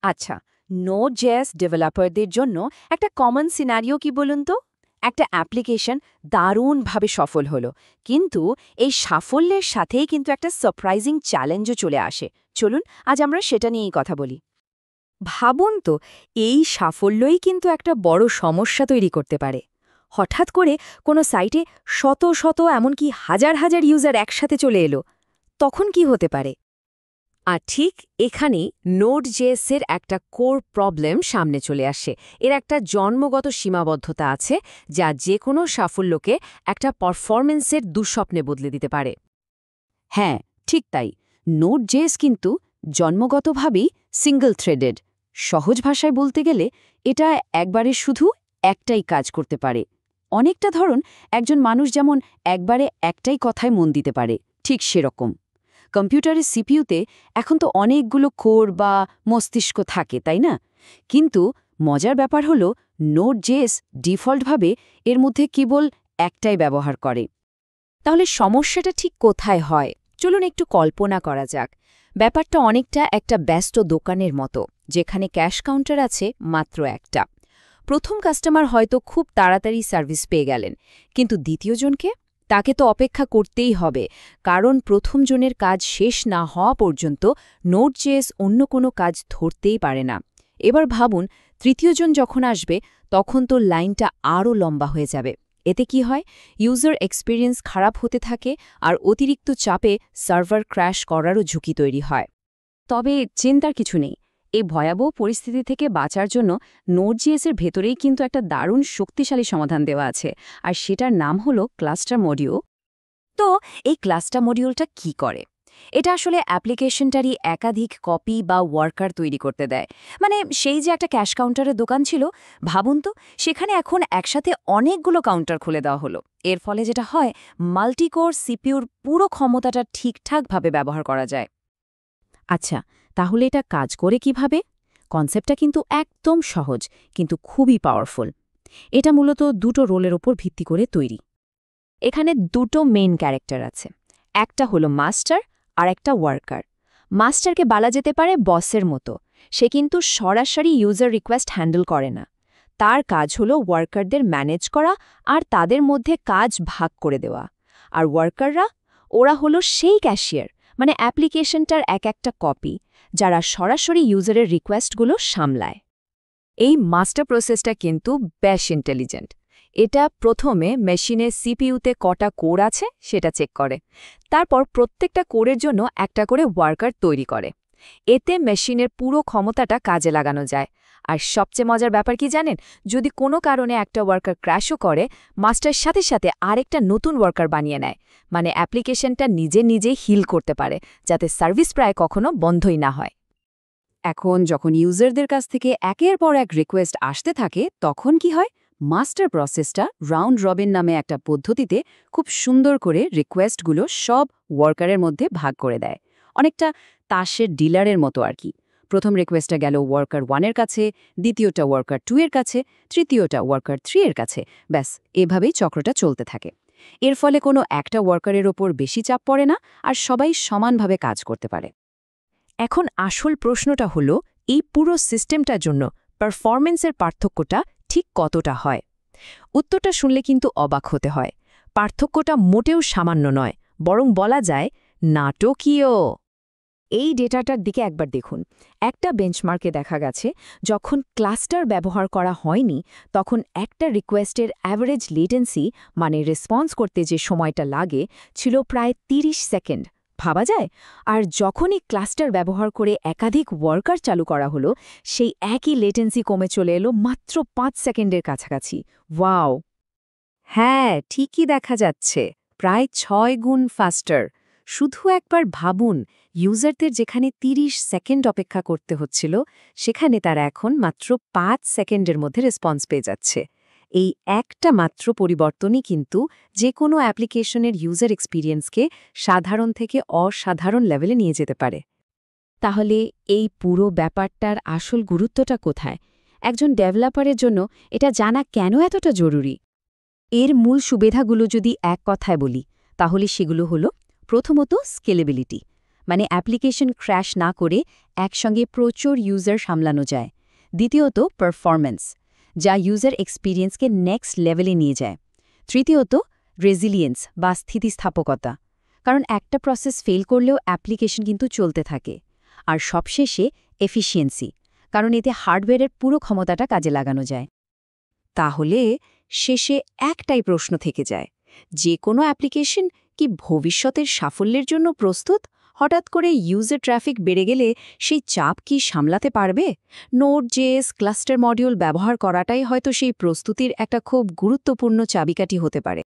আচ্ছা, Node.js ডেভেলপারদের জন্য একটা কমন সিনারিও কি বলুন তো? একটা অ্যাপ্লিকেশন দারুণভাবে সফল হলো, কিন্তু এই সাফল্যের সাথেই কিন্তু একটা সারপ্রাইজিং চ্যালেঞ্জও চলে আসে। চলুন আজ আমরা সেটা নিয়েই কথা বলি। ভাবুন তো, এই সাফল্যই কিন্তু একটা বড় সমস্যা তৈরি করতে পারে। হঠাৎ করে কোনো সাইটে শত শত এমনকি হাজার হাজার ইউজার একসাথে চলে এলো, তখন কি হতে পারে? আর ঠিক এখানেই Node.js এর একটা কোর প্রবলেম সামনে চলে আসে। এর একটা জন্মগত সীমাবদ্ধতা আছে, যা যে কোনো সাফল্যকে একটা পারফরম্যান্সের দুঃস্বপ্নে বদলে দিতে পারে। হ্যাঁ, ঠিক তাই। Node.js কিন্তু জন্মগতভাবেই সিঙ্গল থ্রেডেড। সহজ ভাষায় বলতে গেলে এটা একবারে শুধু একটাই কাজ করতে পারে। অনেকটা ধরুন, একজন মানুষ যেমন একবারে একটাই কথায় মন দিতে পারে, ঠিক সেরকম। কম্পিউটারের সিপিইউতে এখন তো অনেকগুলো কোর বা মস্তিষ্ক থাকে, তাই না? কিন্তু মজার ব্যাপার হলো Node.js ডিফল্টভাবে এর মধ্যে কেবল একটাই ব্যবহার করে। তাহলে সমস্যাটা ঠিক কোথায় হয়? চলুন একটু কল্পনা করা যাক। ব্যাপারটা অনেকটা একটা ব্যস্ত দোকানের মতো, যেখানে ক্যাশ কাউন্টার আছে মাত্র একটা। প্রথম কাস্টমার হয়তো খুব তাড়াতাড়ি সার্ভিস পেয়ে গেলেন, কিন্তু দ্বিতীয়জনকে? তাকে তো অপেক্ষা করতেই হবে, কারণ প্রথম জনের কাজ শেষ না হওয়া পর্যন্ত Node.js অন্য কোনো কাজ ধরতেই পারে না। এবার ভাবুন, তৃতীয়জন যখন আসবে, তখন তো লাইনটা আরও লম্বা হয়ে যাবে। এতে কি হয়? ইউজার এক্সপিরিয়েন্স খারাপ হতে থাকে, আর অতিরিক্ত চাপে সার্ভার ক্র্যাশ করারও ঝুঁকি তৈরি হয়। তবে চিন্তার কিছু নেই। এই ভয়াবহ পরিস্থিতি থেকে বাঁচার জন্য Node.js এর ভেতরেই কিন্তু একটা দারুণ শক্তিশালী সমাধান দেওয়া আছে, আর সেটার নাম হলো ক্লাস্টার মডিউল। তো এই ক্লাস্টার মডিউলটা কি করে? এটা আসলে অ্যাপ্লিকেশনটারই একাধিক কপি বা ওয়ার্কার তৈরি করতে দেয়। মানে সেই যে একটা ক্যাশ কাউন্টারের দোকান ছিল, ভাবুন তো, সেখানে এখন একসাথে অনেকগুলো কাউন্টার খুলে দেওয়া হলো। এর ফলে যেটা হয়, মাল্টিকোর সিপিইউর পুরো ক্ষমতাটা ঠিকঠাকভাবে ব্যবহার করা যায়। আচ্ছা, তাহলে এটা কাজ করে কিভাবে? কনসেপ্টটা কিন্তু একদম সহজ, কিন্তু খুবই পাওয়ারফুল। এটা মূলত দুটো রোলের ওপর ভিত্তি করে তৈরি। এখানে দুটো মেইন ক্যারেক্টার আছে। একটা হলো মাস্টার আর একটা ওয়ার্কার। মাস্টারকে বলা যেতে পারে বসের মতো। সে কিন্তু সরাসরি ইউজার রিকোয়েস্ট হ্যান্ডেল করে না। তার কাজ হলো ওয়ার্কারদের ম্যানেজ করা আর তাদের মধ্যে কাজ ভাগ করে দেওয়া। আর ওয়ার্কাররা, ওরা হলো সেই ক্যাশিয়ার, মানে অ্যাপ্লিকেশনটার এক একটা কপি, যারা সরাসরি ইউজারের রিকোয়েস্টগুলো সামলায়। এই মাস্টার প্রসেসটা কিন্তু বেশ ইন্টেলিজেন্ট। এটা প্রথমে মেশিনে সিপিইউতে কটা কোর আছে সেটা চেক করে। তারপর প্রত্যেকটা কোরের জন্য একটা করে ওয়ার্কার তৈরি করে। এতে মেশিনের পুরো ক্ষমতাটা কাজে লাগানো যায়। আর সবচেয়ে মজার ব্যাপার কি জানেন? যদি কোনো কারণে একটা ওয়ার্কার ক্র্যাশও করে, মাস্টার সাথে সাথে আরেকটা নতুন ওয়ার্কার বানিয়ে নেয়। মানে অ্যাপ্লিকেশনটা নিজে নিজেই হিল করতে পারে, যাতে সার্ভিস প্রায় কখনো বন্ধই না হয়। এখন যখন ইউজারদের কাছ থেকে একের পর এক রিকোয়েস্ট আসতে থাকে, তখন কি হয়? মাস্টার প্রসেসটা রাউন্ড রবিন নামে একটা পদ্ধতিতে খুব সুন্দর করে রিকোয়েস্টগুলো সব ওয়ার্কারের মধ্যে ভাগ করে দেয়। অনেকটা তাসের ডিলারের মতো আর কি। প্রথম রিকোয়েস্টটা গেল ওয়ার্কার 1 এর কাছে, দ্বিতীয়টা ওয়ার্কার 2 এর কাছে, তৃতীয়টা ওয়ার্কার 3 এর কাছে। ব্যাস, এভাবেই চক্রটা চলতে থাকে। এর ফলে কোনো একটা ওয়ার্কারের ওপর বেশি চাপ পড়ে না, আর সবাই সমানভাবে কাজ করতে পারে। এখন আসল প্রশ্নটা হলো, এই পুরো সিস্টেমটার জন্য পারফরম্যান্সের পার্থক্যটা ঠিক কতটা হয়? উত্তরটা শুনলে কিন্তু অবাক হতে হয়। পার্থক্যটা মোটেও সামান্য নয়, বরং বলা যায় নাটকীয়। এই ডেটাটার দিকে একবার দেখুন। একটা বেঞ্চমার্কে দেখা গেছে, যখন ক্লাস্টার ব্যবহার করা হয়নি, তখন একটা রিকোয়েস্টের অ্যাভারেজ লেটেন্সি, মানে রেসপন্স করতে যে সময়টা লাগে, ছিল প্রায় 30 সেকেন্ড। ভাবা যায়? আর যখনই ক্লাস্টার ব্যবহার করে একাধিক ওয়ার্কার চালু করা হলো, সেই একই লেটেন্সি কমে চলে এলো মাত্র 5 সেকেন্ডের কাছাকাছি। ওয়াও! হ্যাঁ, ঠিকই দেখা যাচ্ছে। প্রায় 6 গুণ ফাস্টার। শুধু একবার ভাবুন, ইউজারদের যেখানে 30 সেকেন্ড অপেক্ষা করতে হচ্ছিল, সেখানে তারা এখন মাত্র 5 সেকেন্ডের মধ্যে রেসপন্স পেয়ে যাচ্ছে। এই একটা মাত্র পরিবর্তনই কিন্তু যে কোনো অ্যাপ্লিকেশনের ইউজার এক্সপিরিয়েন্সকে সাধারণ থেকে অসাধারণ লেভেলে নিয়ে যেতে পারে। তাহলে এই পুরো ব্যাপারটার আসল গুরুত্বটা কোথায়? একজন ডেভেলপারের জন্য এটা জানা কেন এতটা জরুরি? এর মূল সুবিধাগুলো যদি এক কথায় বলি, তাহলে সেগুলো হলো, প্রথমত স্কেলেবিলিটি। মানে অ্যাপ্লিকেশন ক্র্যাশ না করে একসঙ্গে প্রচুর ইউজার সামলানো যায়। দ্বিতীয়ত পারফরম্যান্স, যা ইউজার এক্সপিরিয়েন্সকে নেক্সট লেভেলে নিয়ে যায়। তৃতীয়ত রেজিলিয়েন্স বা স্থিতিস্থাপকতা, কারণ একটা প্রসেস ফেল করলেও অ্যাপ্লিকেশন কিন্তু চলতে থাকে। আর সবশেষে এফিসিয়েন্সি, কারণ এতে হার্ডওয়্যারের পুরো ক্ষমতাটা কাজে লাগানো যায়। তাহলে শেষে একটাই প্রশ্ন থেকে যায়, যে কোনো অ্যাপ্লিকেশন কি ভবিষ্যতের সাফল্যের জন্য প্রস্তুত? হঠাৎ করে ইউজার ট্রাফিক বেড়ে গেলে সেই চাপ কি সামলাতে পারবে? নোড.জেএস ক্লাস্টার মডিউল ব্যবহার করাটাই হয়তো সেই প্রস্তুতির একটা খুব গুরুত্বপূর্ণ চাবিকাঠি হতে পারে।